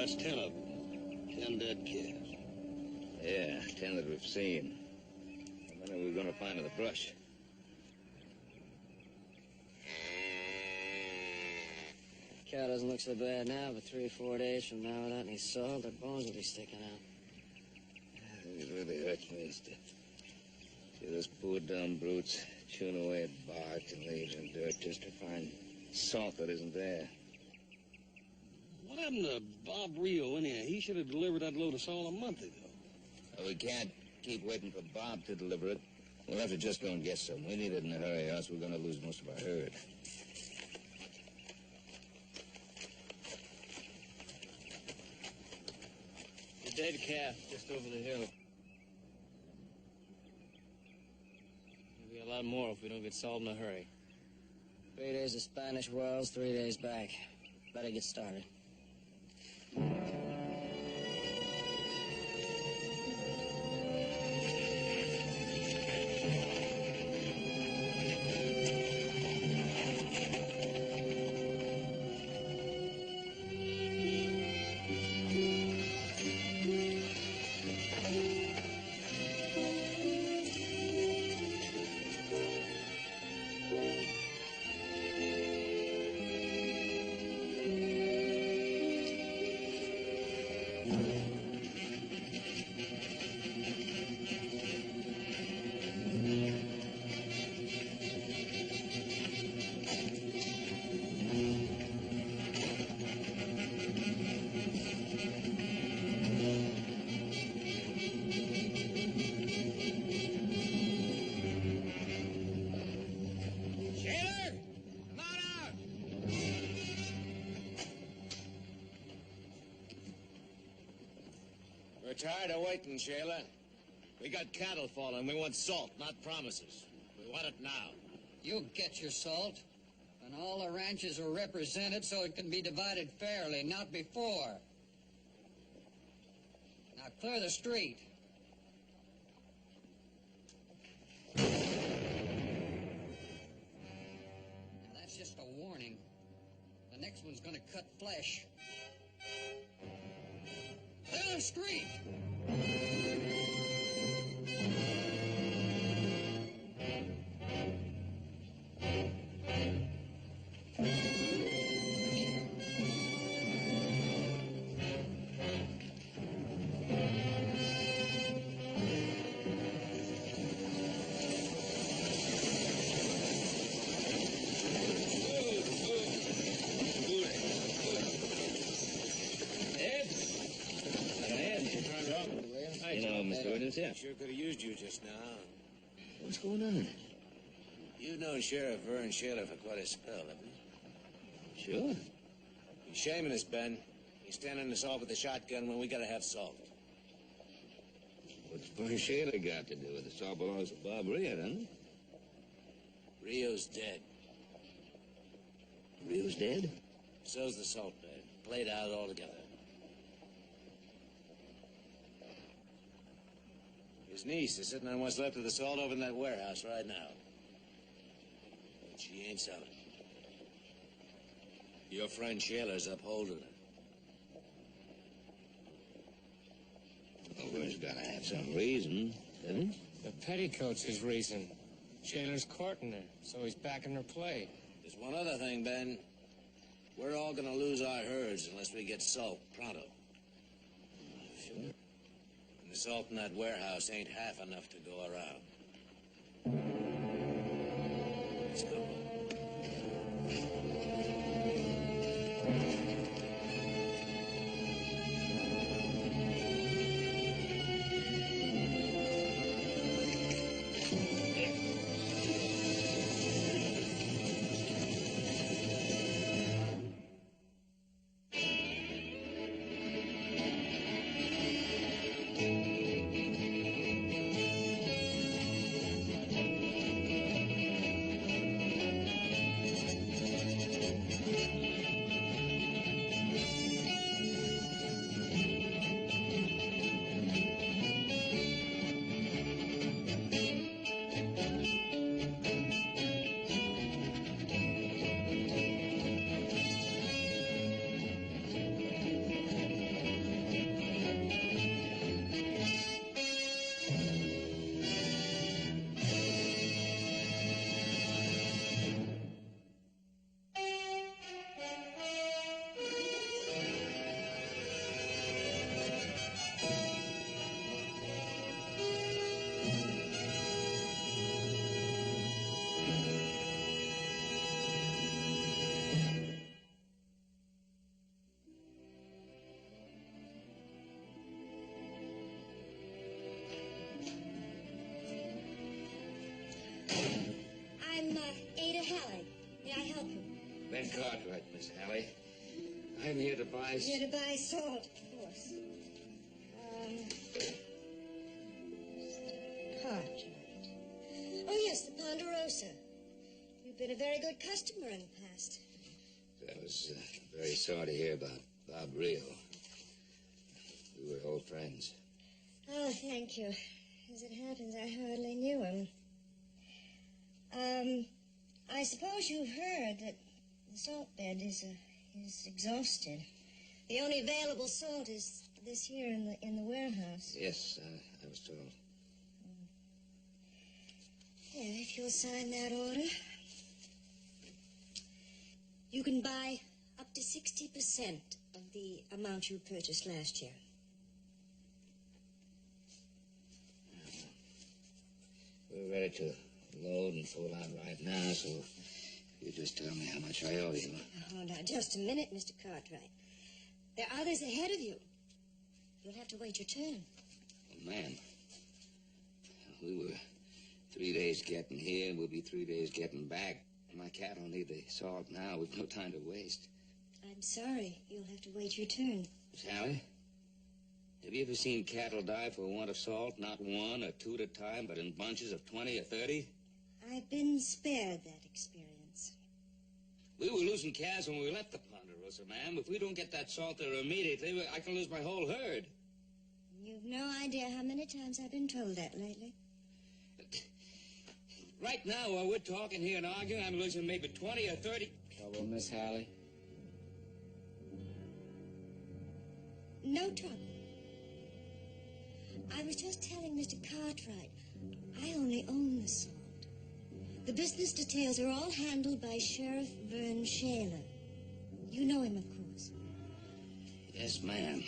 that's 10 of them. 10 dead kids. Yeah, 10 that we've seen. How many are we going to find in the brush? Cow doesn't look so bad now, but 3 or 4 days from now, without any salt, their bones will be sticking out. I think it really hurts me to see those poor dumb brutes chewing away at bark and leaves and dirt just to find salt that isn't there. What happened to Bob Rio, anyhow? He should have delivered that load of salt a month ago. Well, we can't keep waiting for Bob to deliver it. We'll have to just go and get some. We need it in a hurry, or else we're going to lose most of our herd. The dead calf just over the hill. There'll be a lot more if we don't get salt in a hurry. 3 days to Spanish Wells, 3 days back. Better get started. We're tired of waiting, Shayla. We got cattle falling. We want salt, not promises. We want it now. You'll get your salt. And all the ranches are represented so it can be divided fairly, not before. Now clear the street. Now that's just a warning. The next one's gonna cut flesh. Clear the street! Yeah. Sure could have used you just now. What's going on? You've known Sheriff Vern Shayler for quite a spell, haven't you? Sure. He's shaming us, Ben. He's standing us off with a shotgun when we gotta have salt. What's Vern Shayler got to do with it? The salt belongs to Bob Rio, doesn't it? Rio's dead. Rio's dead? So's the salt bed. Played out altogether. His niece is sitting on what's left of the salt over in that warehouse right now. But she ain't selling. Your friend Shayler's upholding her. Well, Vern's got to have some reason, doesn't he? The petticoat's his reason. Shayler's courting her, so he's backing her play. There's one other thing, Ben. We're all gonna lose our herds unless we get salt pronto. Sure. And the salt in that warehouse ain't half enough to go around. Let's go. Ben Cartwright, Miss Hallie. I'm here to buy... Here to buy salt, of course. Cartwright. Oh, yes, the Ponderosa. You've been a very good customer in the past. I was very sorry to hear about Bob Rio. We were old friends. Oh, thank you. As it happens, I hardly knew him. I suppose you've heard that the salt bed is exhausted. The only available salt is this here in the warehouse. Yes, I was told. Yeah, if you'll sign that order, you can buy up to 60% of the amount you purchased last year. We're ready to load and pull out right now, so you just tell me how much I owe you. Oh, now, just a minute, Mr. Cartwright. There are others ahead of you. You'll have to wait your turn. Oh, ma'am, we were 3 days getting here, and we'll be 3 days getting back. My cattle need the salt now. We've no time to waste. I'm sorry. You'll have to wait your turn. Miss Hallie, have you ever seen cattle die for want of salt? Not one or two at a time, but in bunches of 20 or 30? I've been spared that experience. We were losing calves when we left the Ponderosa, ma'am. If we don't get that salt there immediately, I can lose my whole herd. You've no idea how many times I've been told that lately. Right now, while we're talking here and arguing, I'm losing maybe 20 or 30... Trouble, Miss Hallie? No trouble. I was just telling Mr. Cartwright, I only own the salt. The business details are all handled by Sheriff Vern Shaler. You know him, of course. Yes, ma'am.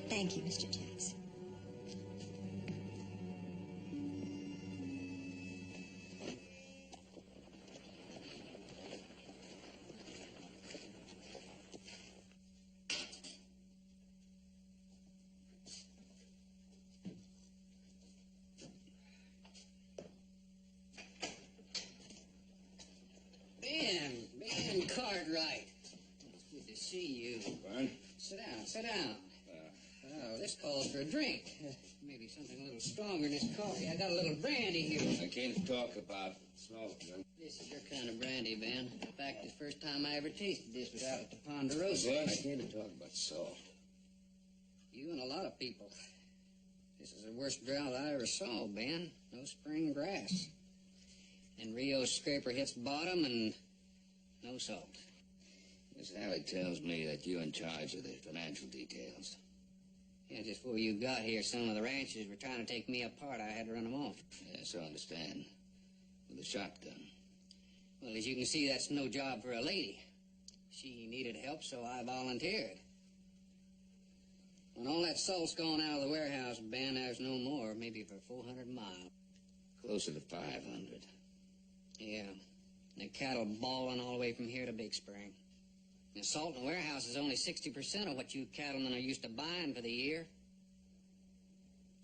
Thank you, Mr. Jackson. Ben Cartwright. It's good to see you. Vern? Sit down, sit down. Oh, this calls for a drink. Maybe something a little stronger in this coffee. I got a little brandy here. I came to talk about salt, Vern. This is your kind of brandy, Ben. In fact, the first time I ever tasted this was out at the Ponderosa. Well, I came to talk about salt. You and a lot of people. This is the worst drought I ever saw, Ben. No spring grass. And Rio's scraper hits bottom and no salt. Miss Hallie tells me that you're in charge of the financial details. Yeah, just before you got here, some of the ranchers were trying to take me apart. I had to run them off. Yes, I understand. With a shotgun. Well, as you can see, that's no job for a lady. She needed help, so I volunteered. When all that salt's gone out of the warehouse, Ben, there's no more, maybe for 400 miles. Closer to 500. Yeah. The cattle bawling all the way from here to Big Spring. The salt in the warehouse is only 60% of what you cattlemen are used to buying for the year.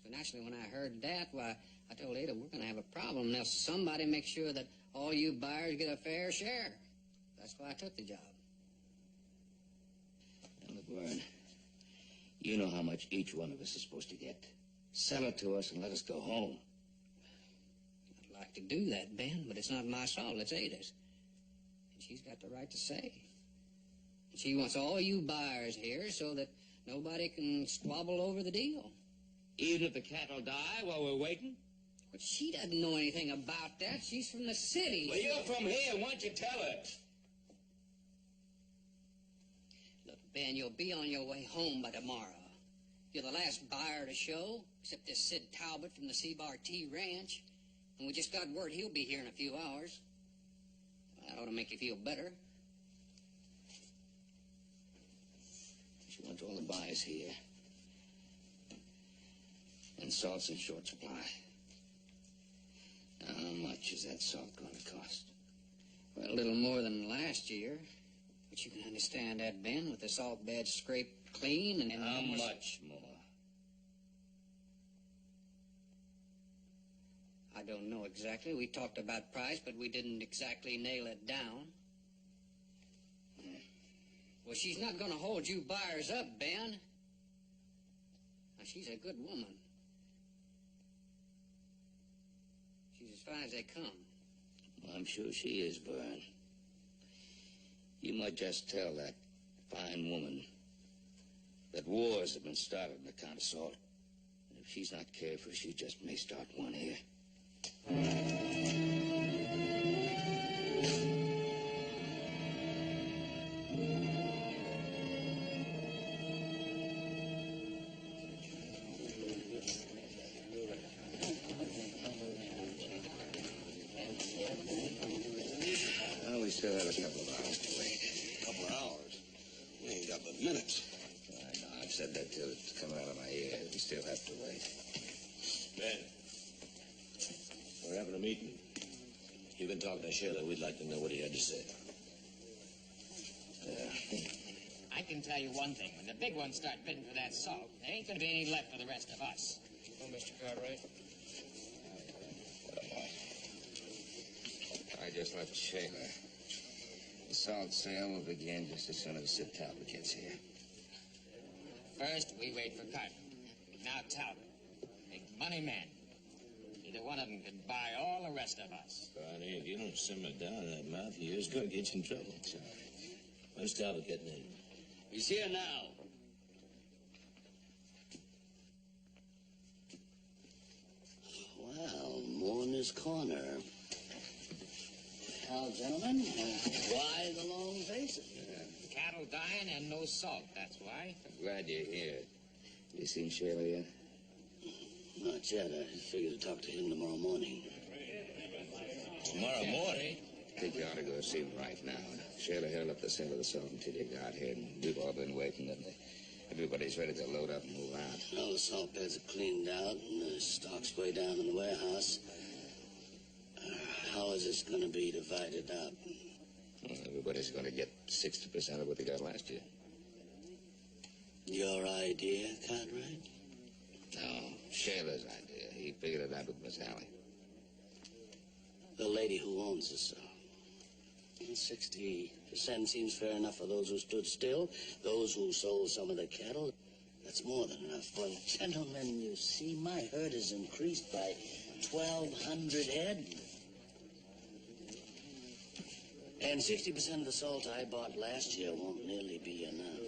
So naturally, when I heard that, why, I told Ada we're going to have a problem unless somebody makes sure that all you buyers get a fair share. That's why I took the job. Now, look, Vern, you know how much each one of us is supposed to get. Sell it to us and let us go home. I'd like to do that, Ben, but it's not my salt, it's Ada's. And she's got the right to say. She wants all you buyers here so that nobody can squabble over the deal. Even if the cattle die while we're waiting? But she doesn't know anything about that. She's from the city. Well, you're from here. Why don't you tell her? Look, Ben, you'll be on your way home by tomorrow. You're the last buyer to show, except this Sid Talbot from the C-Bar T Ranch. And we just got word he'll be here in a few hours. That ought to make you feel better. She wants all the buyers here. And salt's in short supply. Now, how much is that salt going to cost? Well, a little more than last year. But you can understand that, Ben, with the salt bed scraped clean and... How much more? I don't know exactly. We talked about price, but we didn't exactly nail it down. Well, she's not going to hold you buyers up, Ben. Now, she's a good woman. She's as fine as they come. Well, I'm sure she is, Vern. You might just tell that fine woman that wars have been started on account of salt. And if she's not careful, she just may start one here. Well, we still have a couple of hours to wait. A couple of hours? We ain't got but minutes. I know, I've said that till it's come out of my ear. We still have to wait. Ben, we're having a meeting. You can talk to Sheila. We'd like to know what he had to say. I can tell you one thing. When the big ones start bidding for that salt, there ain't going to be any left for the rest of us. Oh, Mr. Cartwright. I just left Sheila. The salt sale will begin just as soon as Sid Talbot gets here. First, we wait for Carter. Now Talbot. Big money man. Either one of them can buy all the rest of us. Barney, if you don't simmer down that mouth of yours, it's going to get you in trouble. When's Talbot getting in? He's here now. Well, Mourner's Corner. Well, gentlemen, why the long faces? Cattle dying and no salt, that's why. I'm glad you're here. You seen Sheila yet? Not yet. I figured to talk to him tomorrow morning. Tomorrow morning? I think you ought to go see him right now. Sheila held up the sale of the salt until you got here, and we've all been waiting, and everybody's ready to load up and move out. All the salt beds are cleaned out, and the stock's way down in the warehouse. How is this going to be divided up? Well, everybody's going to get 60% of what they got last year. Your idea, Cartwright? No, Sheila's idea. He figured it out with Miss Allie. The lady who owns the salt. 60% seems fair enough for those who stood still. Those who sold some of the cattle, that's more than enough. Well, gentlemen, you see, my herd has increased by 1,200 head. And 60% of the salt I bought last year won't nearly be enough.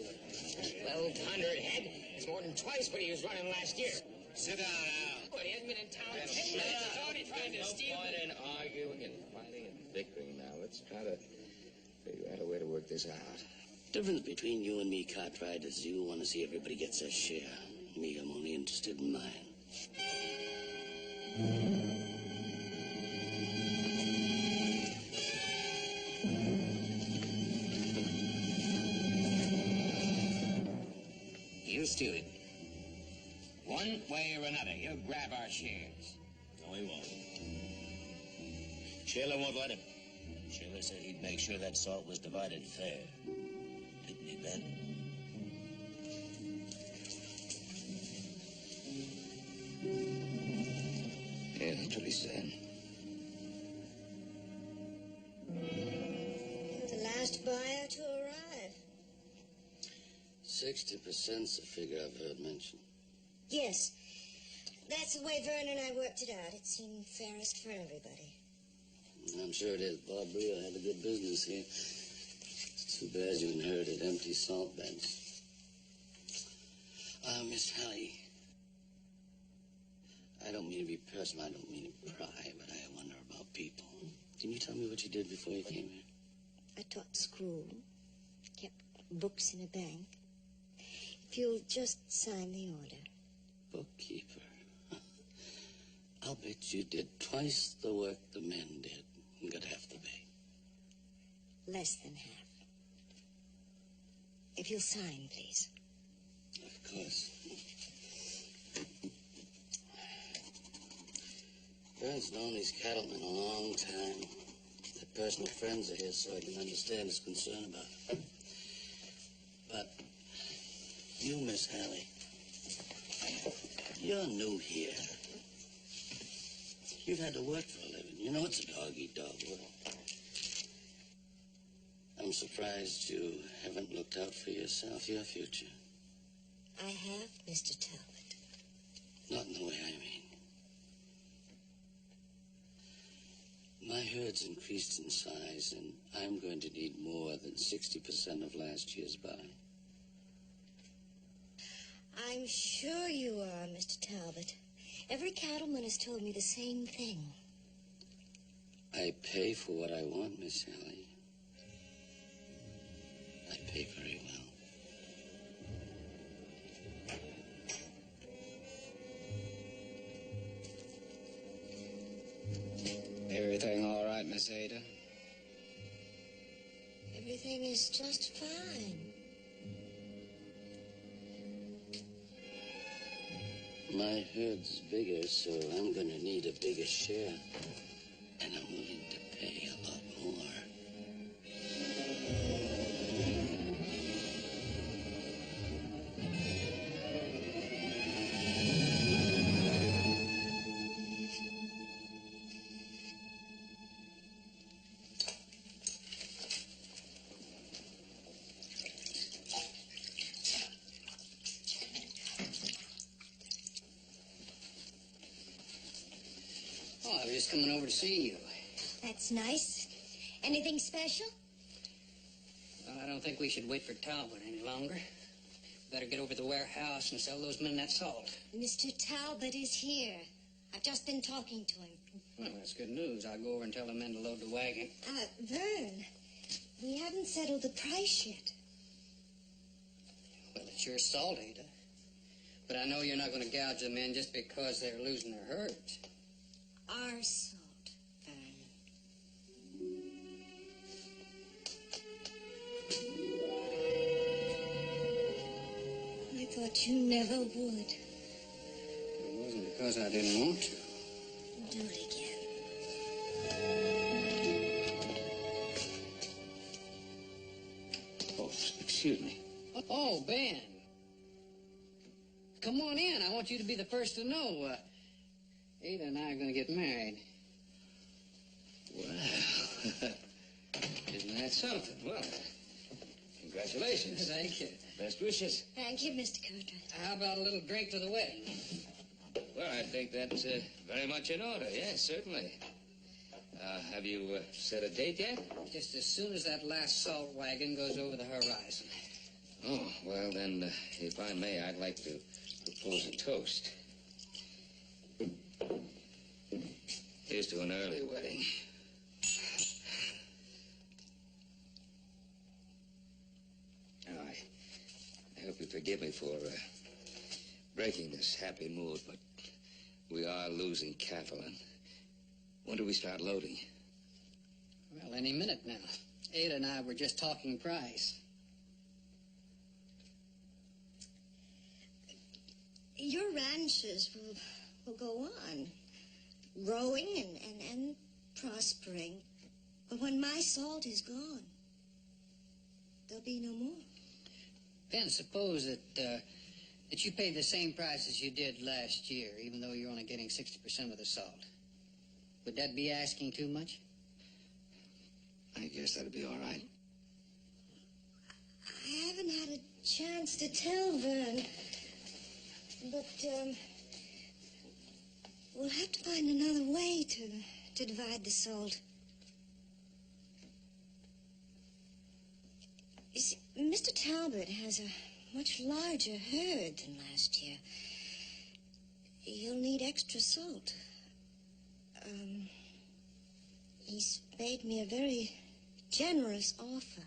1,200 head. It's more than twice what he was running last year. Sit down, Al. But he hasn't been in town 10 minutes. He's already trying to steal. No point in arguing and fighting and bickering now. Let's try to figure out a way to work this out. Difference between you and me, Cartwright, is you want to see everybody gets their share. Me, I'm only interested in mine. He'll steal it. One way or another, he'll grab our shares. No, he won't. Sheila won't let him. Sheila said he'd make sure that salt was divided fair. Didn't he, Ben? Yeah, that's what he said. The last buyer to arrive. 60%'s the figure I've heard mentioned. Yes. That's the way Vern and I worked it out. It seemed fairest for everybody. I'm sure it is. Bob Rio had a good business here. It's too bad you inherited empty salt beds. Miss Hallie, I don't mean to be personal, I don't mean to pry, but I wonder about people. Can you tell me what you did before you came here? I taught school, kept books in a bank. If you'll just sign the order. Bookkeeper. I'll bet you did twice the work the men did and got half the pay. Less than half. If you'll sign, please. Of course. Vern's known these cattlemen a long time. Their personal friends are here, so I can understand his concern about them. But you, Miss Hallie, you're new here. You've had to work for a living. You know it's a dog-eat-dog world. I'm surprised you haven't looked out for yourself, your future. I have, Mr. Talbot. Not in the way I mean. My herd's increased in size, and I'm going to need more than 60% of last year's buy. I'm sure you are, Mr. Talbot. Every cattleman has told me the same thing. I pay for what I want, Miss Sally. I pay very well. Everything all right, Miss Ada? Everything is just fine. My herd's bigger, so I'm going to need a bigger share. And I'm willing to pay a lot more. Oh, I was just coming over to see you. That's nice. Anything special? Well, I don't think we should wait for Talbot any longer. Better get over to the warehouse and sell those men that salt. Mr. Talbot is here. I've just been talking to him. Well, that's good news. I'll go over and tell the men to load the wagon. Vern, we haven't settled the price yet. Well, it's your salt, Ada. But I know you're not going to gouge the men just because they're losing their herds. Our salt, Vern. I thought you never would. It wasn't because I didn't want to. Do it again. Oh, excuse me. Oh, Ben. Come on in. I want you to be the first to know. Ada and I are going to get married. Well, isn't that something? Well, congratulations. Thank you. Best wishes. Thank you, Mr. Cartwright. How about a little drink to the wedding? Well, I think that's very much in order. Yes, certainly. Have you set a date yet? Just as soon as that last salt wagon goes over the horizon. Oh, well, then, if I may, I'd like to propose a toast. Here's to an early wedding. Now, I hope you forgive me for breaking this happy mood, but we are losing cattle, and when do we start loading? Well, any minute now. Ada and I were just talking price. Your ranches will go on, growing and prospering. But when my salt is gone, there'll be no more. Ben, suppose that you paid the same price as you did last year, even though you're only getting 60% of the salt. Would that be asking too much? I guess that'd be all right. I haven't had a chance to tell Vern, but we'll have to find another way to divide the salt. You see, Mr. Talbot has a much larger herd than last year. He'll need extra salt. He's made me a very generous offer.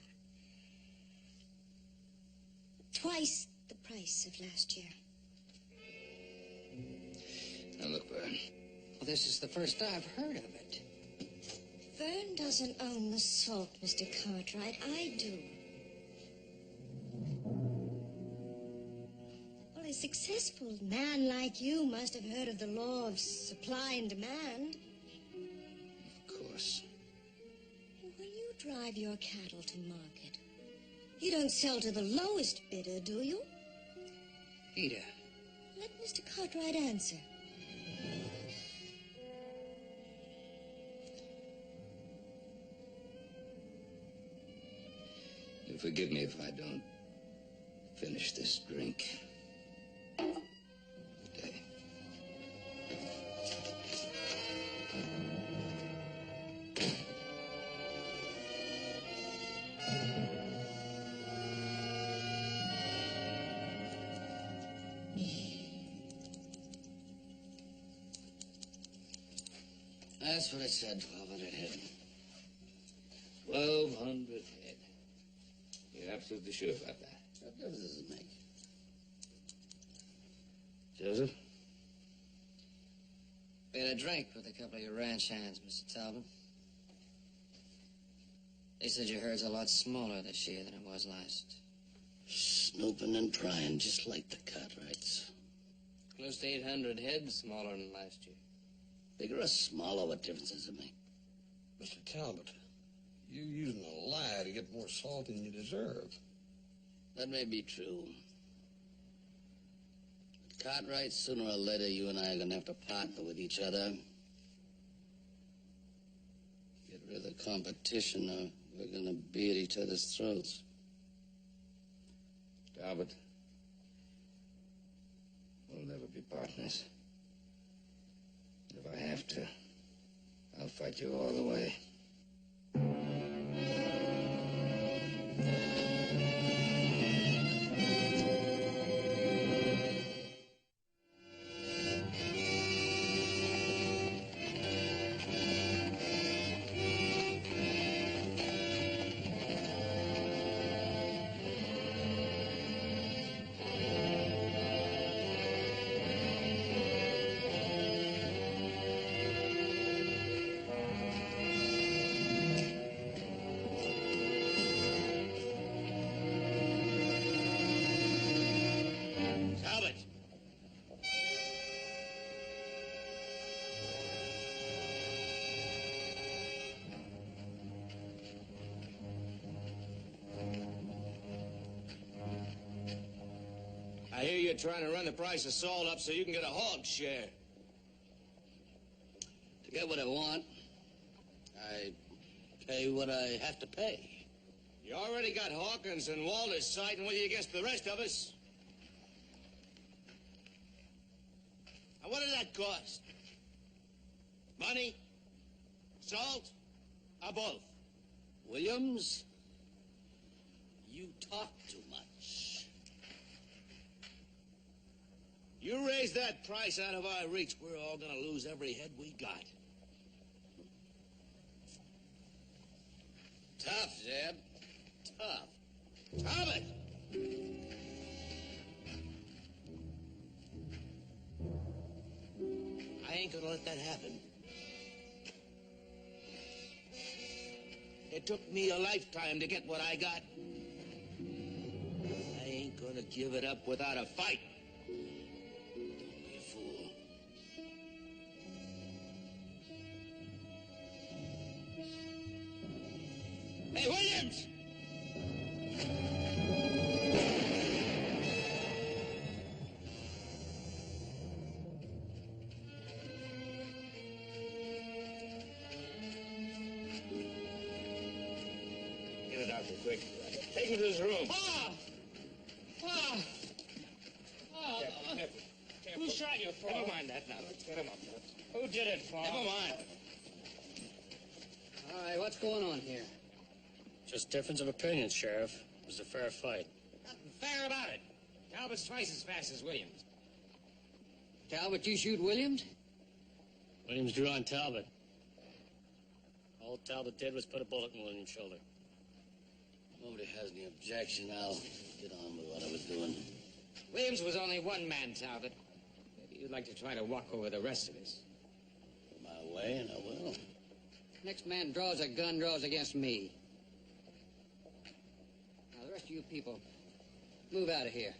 Twice the price of last year. Now, look, Vern. Well, this is the first I've heard of it. Vern doesn't own the salt, Mr. Cartwright. I do. Well, a successful man like you must have heard of the law of supply and demand. Of course. When you drive your cattle to market, you don't sell to the lowest bidder, do you? Ada. Let Mr. Cartwright answer. Forgive me if I don't finish this drink. Okay. That's what it said, 1,200 head. 1,200 head. You're absolutely sure about that? What difference does it make? Joseph? We had a drink with a couple of your ranch hands, Mr. Talbot. They said your herd's a lot smaller this year than it was last. Snooping and prying, just like the Cartwrights. Close to 800 head smaller than last year. Bigger or smaller, what difference does it make? Mr. Talbot, you're using a lie to get more salt than you deserve. That may be true. But Cartwright, sooner or later, you and I are going to have to partner with each other. Get rid of the competition, or we're going to be at each other's throats. Talbot, we'll never be partners. If I have to, I'll fight you all the way. Talbot! I hear you're trying to run the price of salt up so you can get a hog share. To get what I want, I pay what I have to pay. You already got Hawkins and Walters siding with you against the rest of us. Now, what did that cost? Money? Salt? Or both? Williams, you talk too much. You raise that price out of our reach, we're all gonna lose every head we got. Tough, Zeb. Tough. Talbot! I ain't gonna let that happen. It took me a lifetime to get what I got. I ain't gonna give it up without a fight. Don't be a fool. Hey, Williams! Get it out there quick. Take him to his room. Who shot you, for? Never mind that now. Let's get him up. Who did it, for? Never mind. All right, what's going on here? Just difference of opinion, Sheriff. It was a fair fight. Nothing fair about it. Talbot's twice as fast as Williams. Talbot, you shoot Williams? Williams drew on Talbot. All Talbot did was put a bullet in Williams' shoulder. Nobody has any objection. I'll get on with what I was doing. Williams was only one man, Talbot. Maybe you'd like to try to walk over the rest of us. My way, and I will. Next man draws a gun, draws against me. Now, the rest of you people, move out of here.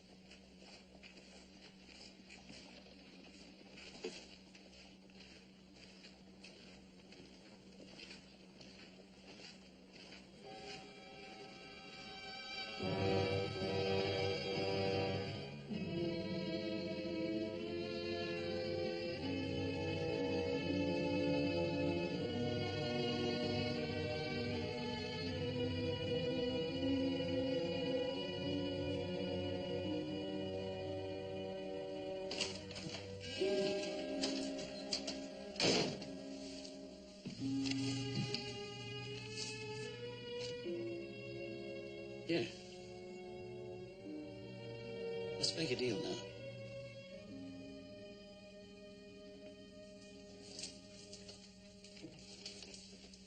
Here. Let's make a deal now.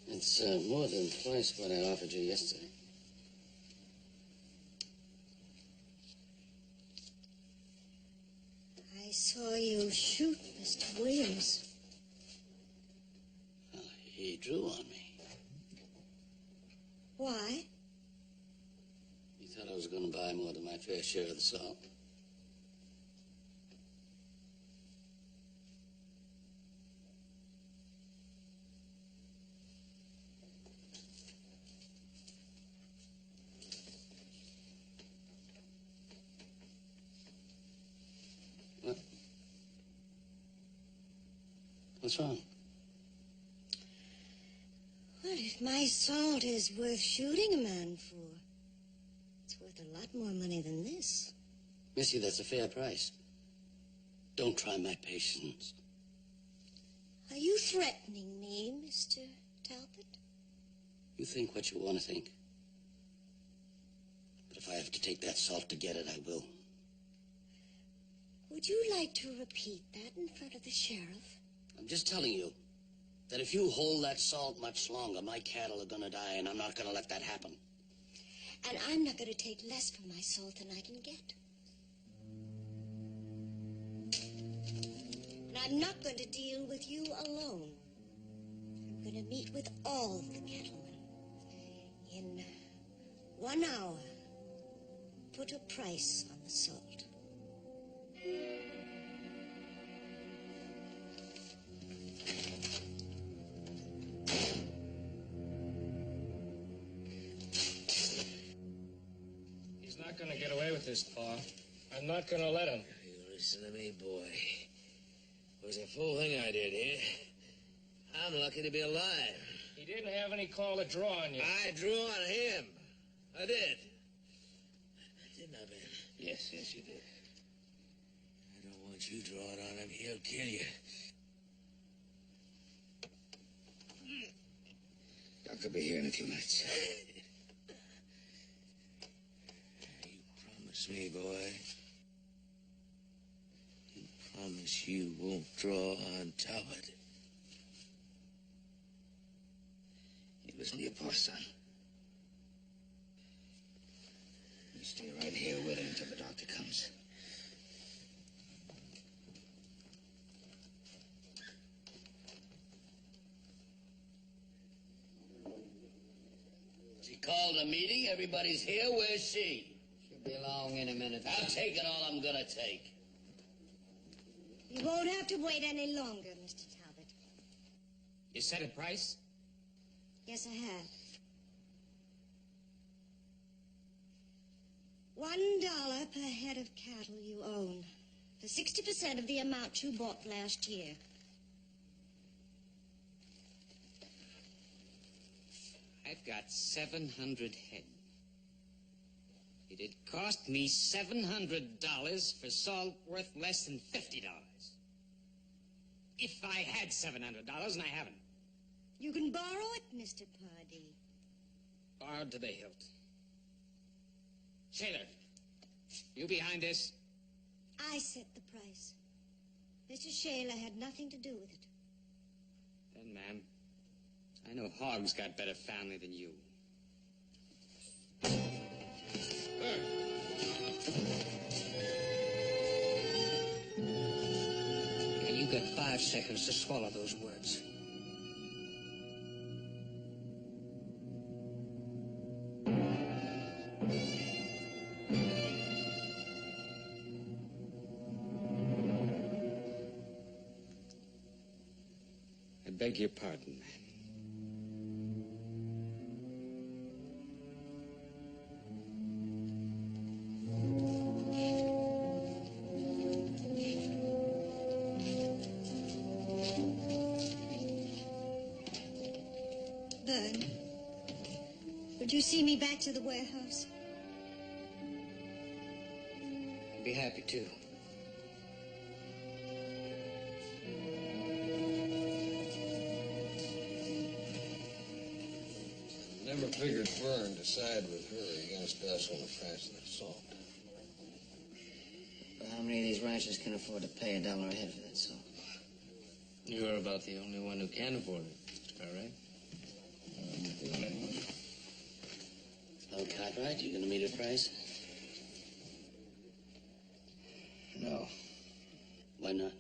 It's more than twice what I offered you yesterday. I saw you shoot Mr. Williams. Well, he drew on me. Why? He thought I was going to buy more than my fair share of the salt. What's wrong? Well, if my salt is worth shooting a man for, it's worth a lot more money than this. Missy, that's a fair price. Don't try my patience. Are you threatening me, Mr. Talbot? You think what you want to think. But if I have to take that salt to get it, I will. Would you like to repeat that in front of the sheriff? I'm just telling you that if you hold that salt much longer, my cattle are going to die, and I'm not going to let that happen. And I'm not going to take less for my salt than I can get. And I'm not going to deal with you alone. I'm going to meet with all the cattlemen. In 1 hour, put a price on the salt. He's not gonna get away with this, Pa. I'm not gonna let him. You listen to me, boy. It was a fool thing I did here. I'm lucky to be alive. He didn't have any call to draw on you. I drew on him. I did. Didn't I, Ben? Yes, you did. I don't want you drawing on him. He'll kill you. Doc will be here in a few minutes. You promise me, boy. You promise you won't draw on Talbot. You listen to your poor son. You stay right here with him until the doctor comes. She called a meeting. Everybody's here. Where's she? She'll be along in a minute. I'm taking all I'm gonna take. You won't have to wait any longer, Mr. Talbot. You set a price? Yes, I have. $1 per head of cattle you own, for 60% of the amount you bought last year. I've got 700 head. It'd cost me $700 for salt worth less than $50. If I had $700, and I haven't. You can borrow it, Mr. Pardee. Borrowed to the hilt. Shaler, you behind this? I set the price. Mr. Shaler had nothing to do with it. Then, ma'am, I know Hogg's got better family than you. And you got 5 seconds to swallow those words. I beg your pardon, ma'am. Bud, would you see me back to the warehouse? I'd be happy to. Never Never figured Vern to side with her against us on the price of the salt. But how many of these ranchers can afford to pay $1 a head for that salt? You're about the only one who can afford it, all right? Oh, Cartwright, you gonna meet a price? No. Why not?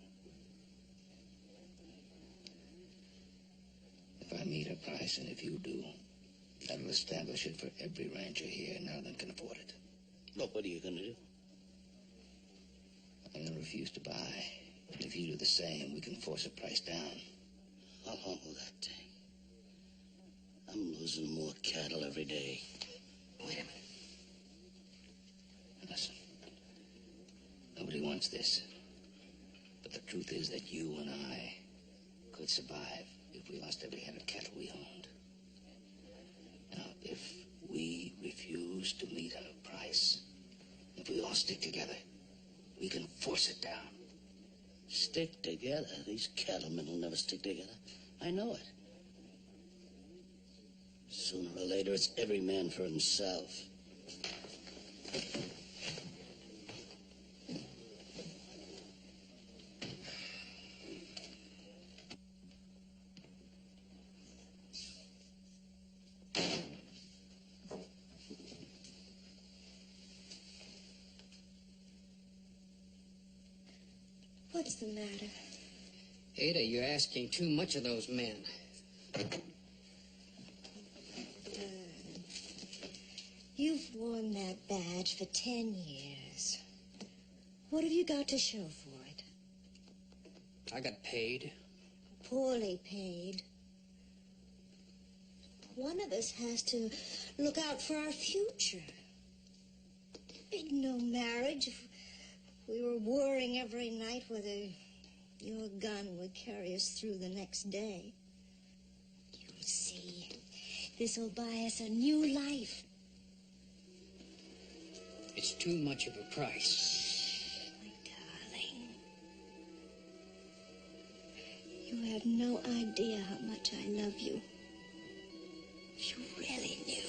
If I meet a price, and if you do, that'll establish it for every rancher here in Northern can afford it. Look, what are you gonna do? I'm gonna refuse to buy. And if you do the same, we can force a price down. How long will that take? I'm losing more cattle every day. Wait a minute. Listen. Nobody wants this. But the truth is that you and I could survive if we lost every head of cattle we owned. Now, if we refuse to meet our price, if we all stick together, we can force it down. Stick together? These cattlemen will never stick together. I know it. Sooner or later, it's every man for himself. What's the matter? Ada, you're asking too much of those men. You've worn that badge for 10 years. What have you got to show for it? I got paid. Poorly paid. One of us has to look out for our future. There'd be no marriage if we were worrying every night whether your gun would carry us through the next day. You'll see, this'll buy us a new life. It's too much of a price. My darling, you have no idea how much I love you. If you really knew.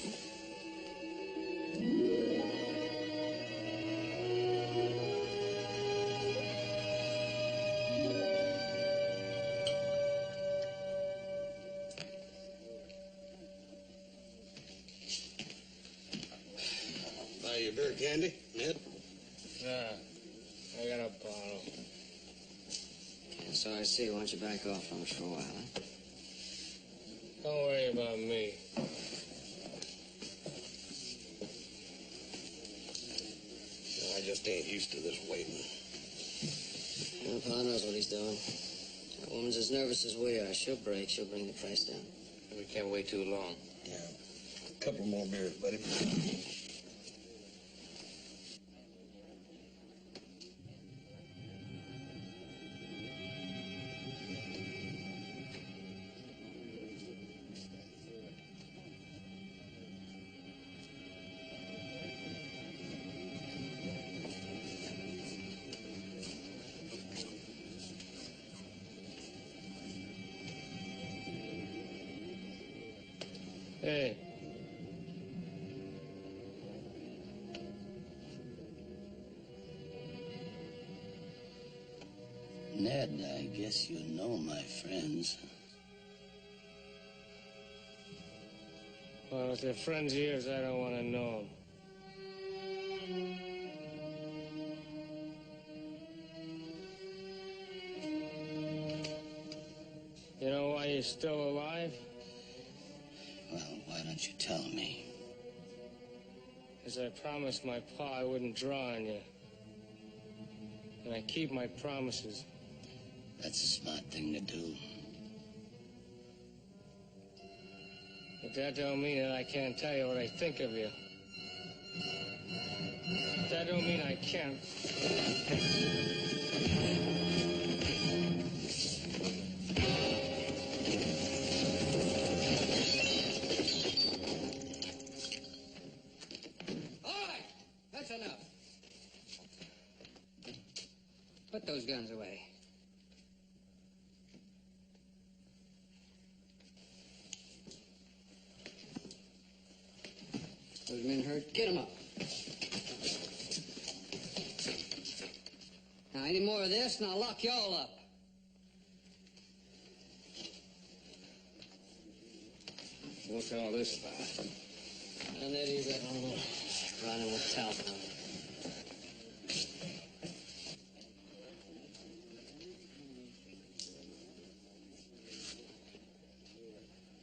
Buy you beer candy, Ned? Nah, I got a bottle. So I see. Why don't you back off from us for a while, huh? Don't worry about me. I just ain't used to this waiting. Well, Pa knows what he's doing. That woman's as nervous as we are. She'll break. She'll bring the price down. We can't wait too long. Yeah. A couple more beers, buddy. Hey. Ned, I guess you know my friends. Well, if they're friends of yours, I don't want to know them. You know why you're still alive? Well, why don't you tell me? Because I promised my pa I wouldn't draw on you. And I keep my promises. That's a smart thing to do. But that don't mean that I can't tell you what I think of you. That don't mean I can't. All right, that's enough. Put those guns away. hurt. Get him up. Now, any more of this, and I'll lock you all up. What's all this about? And then you got a little running with Talbot on it.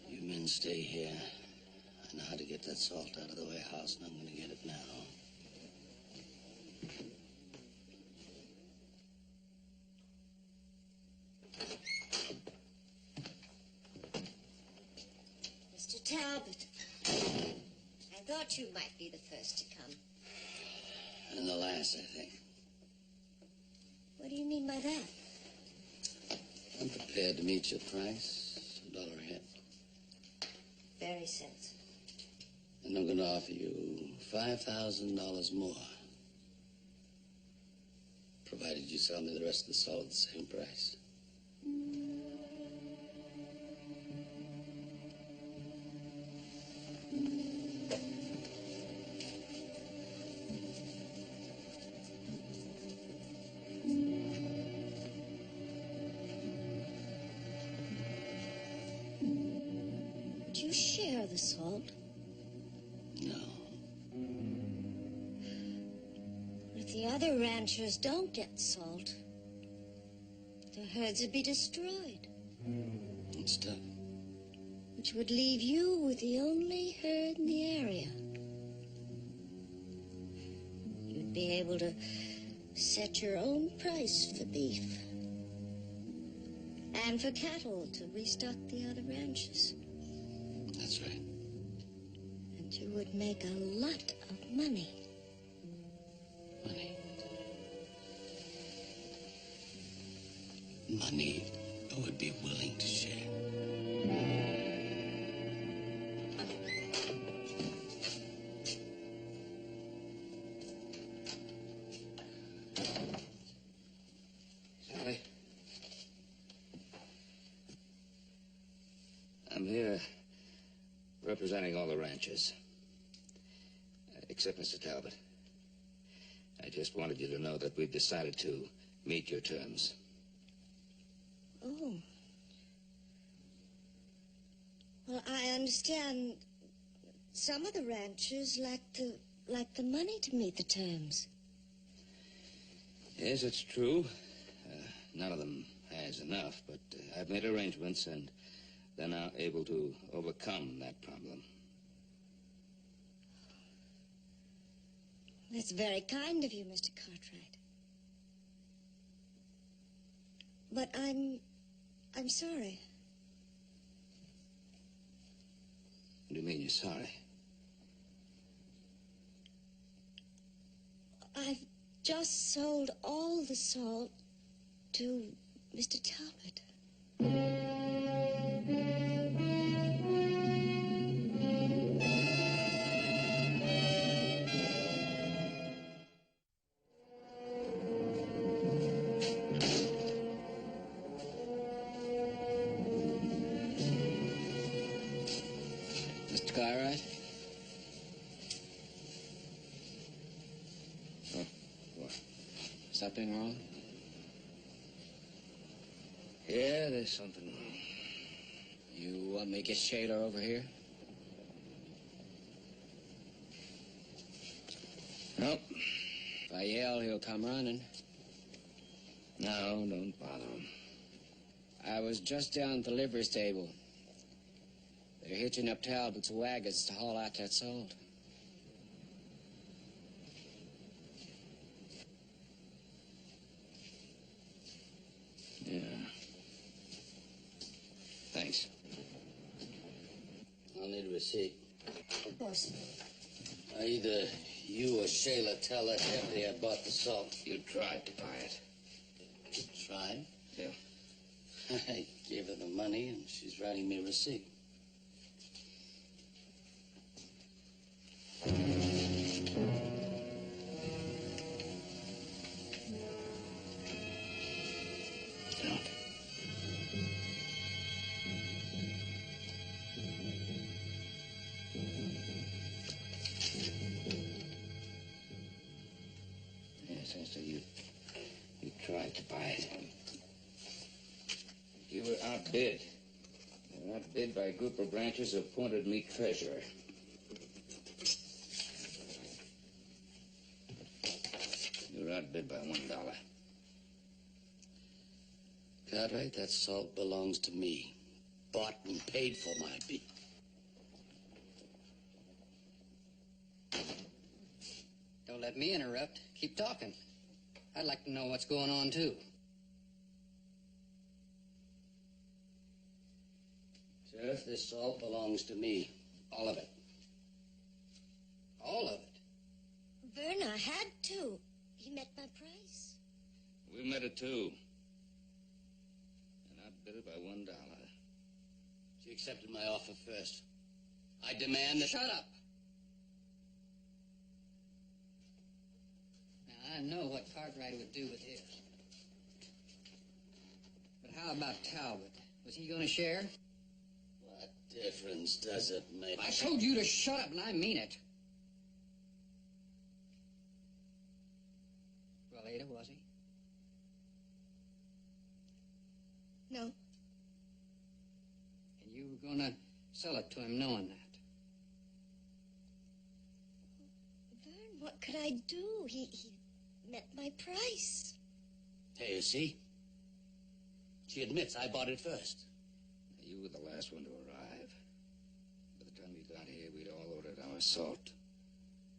You men stay here. I know how to get that salt out of the warehouse, and I'm going to get it now. Mr. Talbot, I thought you might be the first to come. And the last, I think. What do you mean by that? I'm prepared to meet your price, $1 a head. Very sensible. And I'm going to offer you $5,000 more. Provided you sell me the rest of the salt at the same price. Do you share the salt? No. If the other ranchers don't get salt, their herds would be destroyed. It's tough. Which would leave you with the only herd in the area. You'd be able to set your own price for beef. And for cattle to restock the other ranches. That's right. And you would make a lot of money. Money. Money I would be willing to share. Sally? I'm here representing all the ranchers, except Mr. Talbot. I just wanted you to know that we've decided to meet your terms. Oh. Well, I understand some of the ranchers like the money to meet the terms. Yes, it's true. None of them has enough, but I've made arrangements, and they're now able to overcome that problem. That's very kind of you, Mr. Cartwright. But I'm sorry. What do you mean you're sorry? I've just sold all the salt to Mr. Talbot. Mr. Cartwright? Oh, what? Something wrong? Yeah, there's something wrong. You want me to get Shaler over here? Nope. If I yell, he'll come running. No, don't bother him. I was just down at the livery stable. They're hitching up Talbot's wagons to haul out that salt. Yeah. Thanks. I'll need a receipt. Of course. Either you or Shayla tell that deputy I bought the salt. You tried to buy it. Tried? Yeah. I gave her the money, and she's writing me a receipt. outbid. They're outbid by a group of ranchers who appointed me treasurer. You're outbid by $1. Cartwright, that salt belongs to me. Bought and paid for my beat. Don't let me interrupt. Keep talking. I'd like to know what's going on, too. Sheriff, this salt belongs to me. All of it. All of it. Vern, I had to. He met my price. We met it too. And outbid it by $1. She accepted my offer first. I demand that... Shut up. Now, I know what Cartwright would do with his. But how about Talbot? Was he going to share? What difference does it make? I told you to shut up, and I mean it. Well, Ada, was he? No. And you were going to sell it to him knowing that. Vern, what could I do? He met my price. Hey, you see? She admits I bought it first. You were the last one to arrive. By the time you got here, we'd all ordered our salt.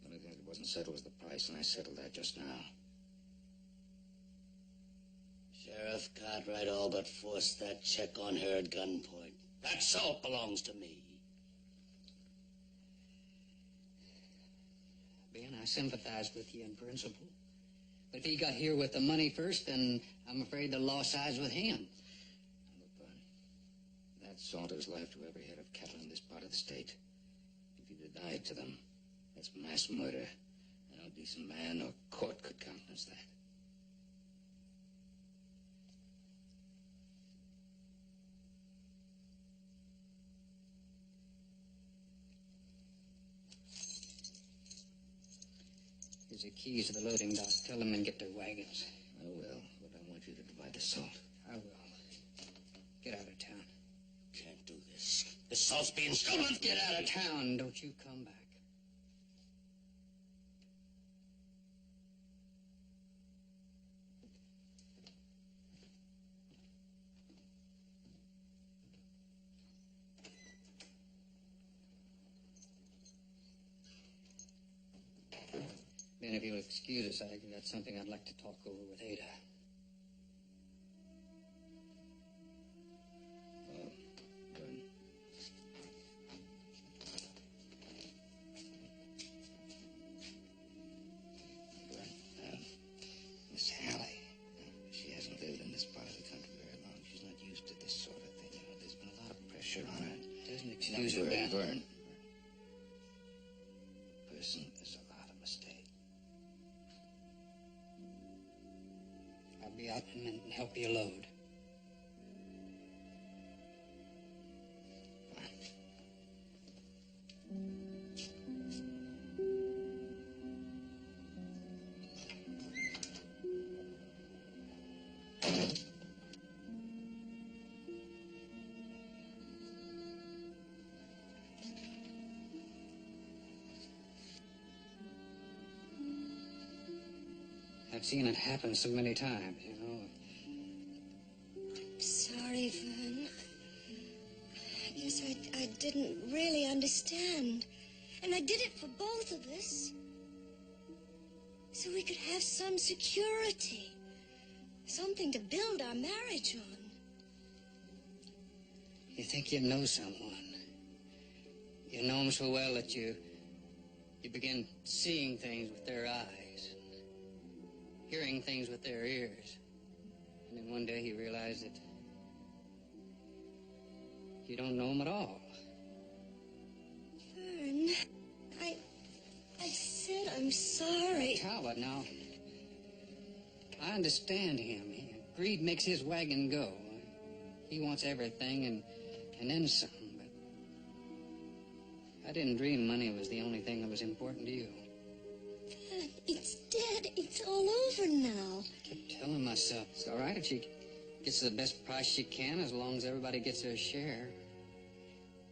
The only thing that wasn't settled was the price, and I settled that just now. Sheriff Cartwright all but forced that check on her at gunpoint. That salt belongs to me. Ben, I sympathize with you in principle. But if he got here with the money first, then I'm afraid the law sides with him. Look, Vern, that salt is life to every head of cattle in this part of the state. If you deny it to them, that's mass murder. And no decent man or court could countenance that. Here's the keys to the loading dock. Tell them and get their wagons. I will, but I want you to divide the salt. I will. Get out of town. Can't do this. This salt's being stolen. Get out of town. Don't you come back. Ben, if you'll excuse us, I got something I'd like to talk over with Ada. Vern. Miss Hallie, she hasn't lived in this part of the country very long. She's not used to this sort of thing. You know, there's been a lot of pressure on her. Doesn't excuse her, Vern, Ben. Vern. Person is a lot of mistake. I'll be out in a minute and help you load. I've seen it happen so many times, you know. Sorry, Vern. I guess I didn't really understand. And I did it for both of us. So we could have some security. Something to build our marriage on. You think you know someone. You know them so well that you begin seeing things with their eyes, hearing things with their ears. And then one day you realize that you don't know them at all. Vern, I said I'm sorry. Talbot, now, I understand him. Greed makes his wagon go. He wants everything and then some. But I didn't dream money was the only thing that was important to you. Vern, it's dead. It's all over now. I kept telling myself it's all right if she gets the best price she can as long as everybody gets their share.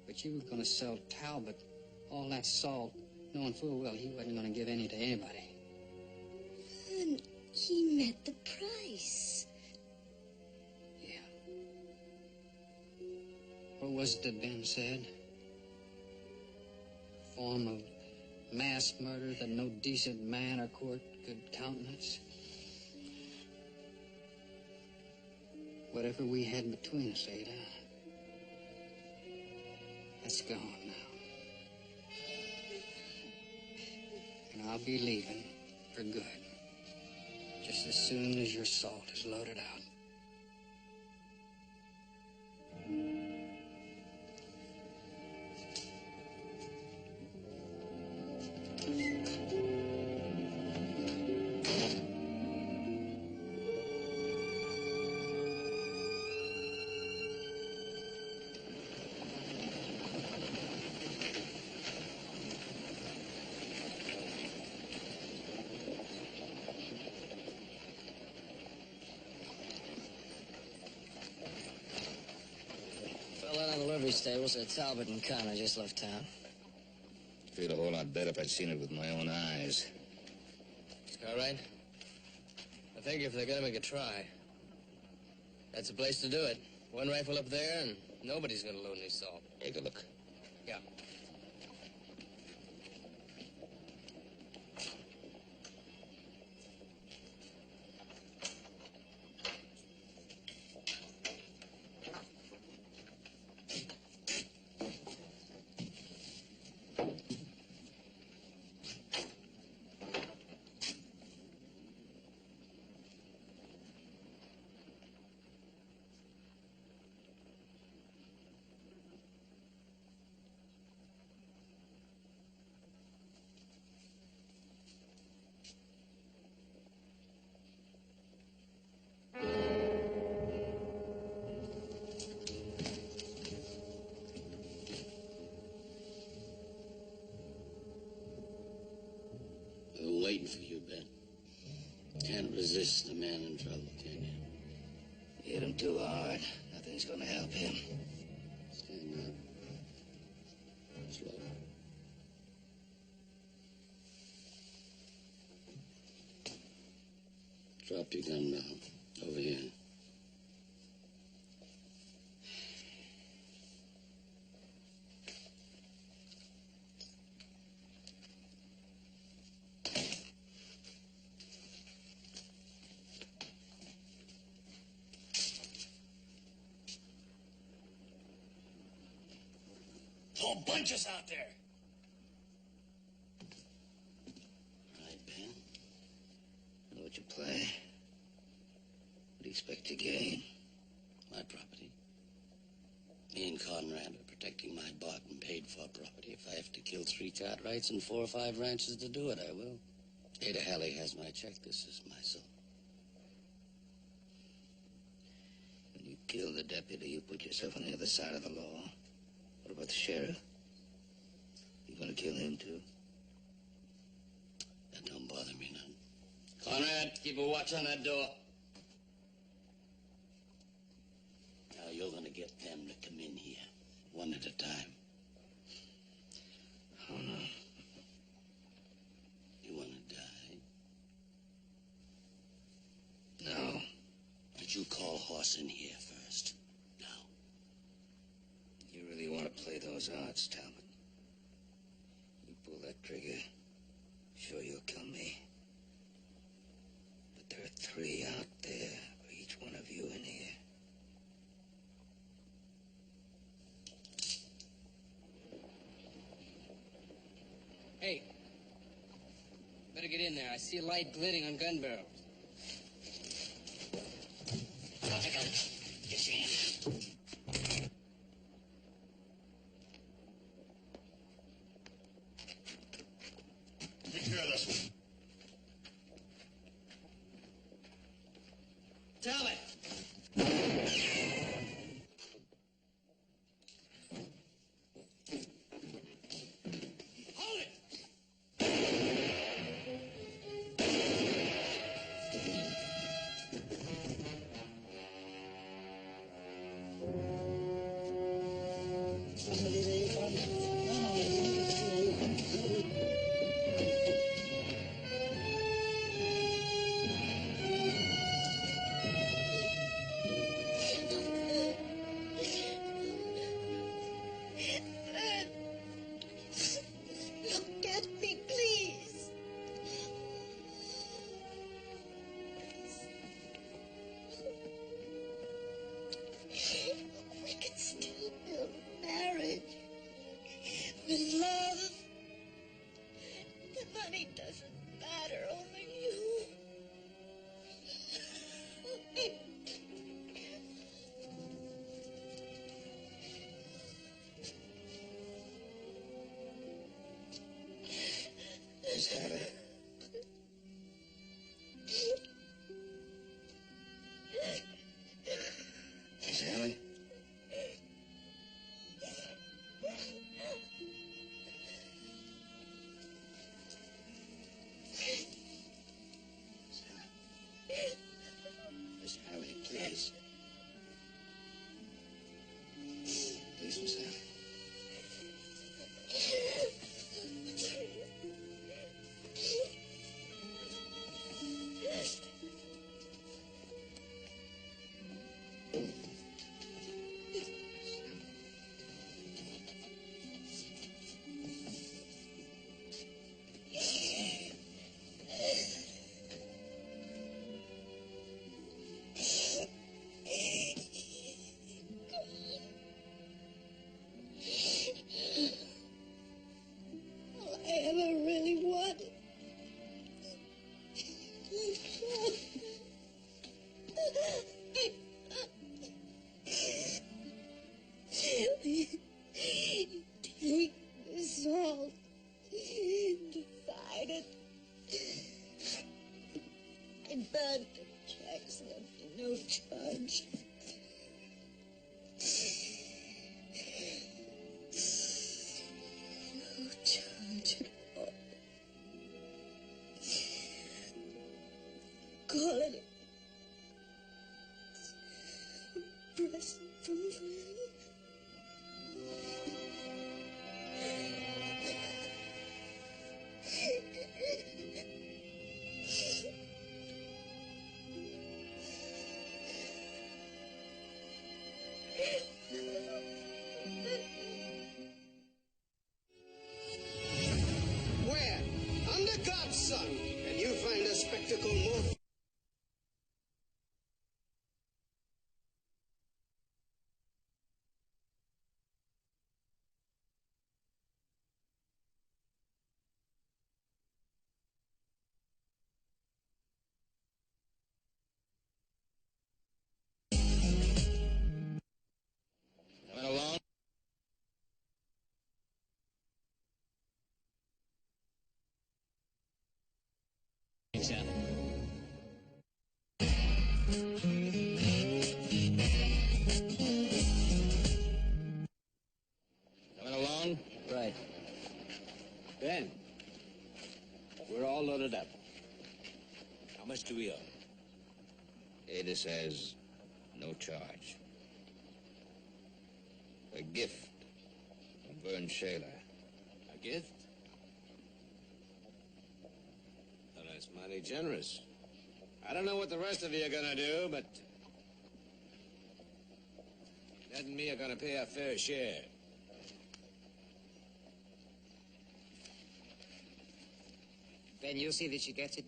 But you were going to sell Talbot all that salt, knowing full well he wasn't going to give any to anybody. And he met the price. Yeah. What was it that Ben said? A form of mass murder that no decent man or court could countenance? Whatever we had between us, Ada, that's gone now. And I'll be leaving for good, just as soon as your salt is loaded out. Livery stable said Talbot and Connor just left town. I'd feel a whole lot better if I'd seen it with my own eyes. All right. I figure if they're gonna make a try, that's the place to do it. One rifle up there, and nobody's gonna load any salt. Take a look. Yeah. Waiting for you, Ben. Can't resist the man in trouble, can you? Hit him too hard. Nothing's gonna help him. Stand up. Slow. Drop your gun now. Over here. Whole bunches out there. All right, Ben. Know what you play? What do you expect to gain? My property. Me and Conrad are protecting my bought and paid for property. If I have to kill 3 Cartwrights and 4 or 5 ranches to do it, I will. Ada Halley has my check. This is my soul. When you kill the deputy, you put yourself on the other side of the law. What about the sheriff? You gonna kill him, too? That don't bother me none. Conrad, keep a watch on that door. Now you're gonna get them to come in here, one at a time. Oh, no. You wanna die? No. But you call Horse in here first. Now. You really want to play those odds, Talbot? You pull that trigger, sure you'll kill me. But there are 3 out there for each one of you in here. Hey, better get in there. I see a light glitting on gun barrels. Drop the gun. Get your hand. Take care of this one. Talbot! Hold it! bad for Jackson. No charge. No charge at all. Call it a present from Frank. Where? Under God's sun, can you find a spectacle more... Coming along? Coming along? Right. Ben, we're all loaded up. How much do we owe? Ada says no charge. A gift from Vern Shaler. A gift? Well, that's mighty generous. I don't know what the rest of you are gonna do, but Ned and me are gonna pay our fair share. Ben, you'll see that she gets it.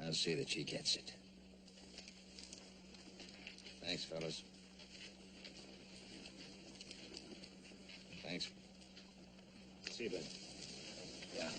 I'll see that she gets it. Thanks, fellas. Thanks. See you, Ben. Yeah.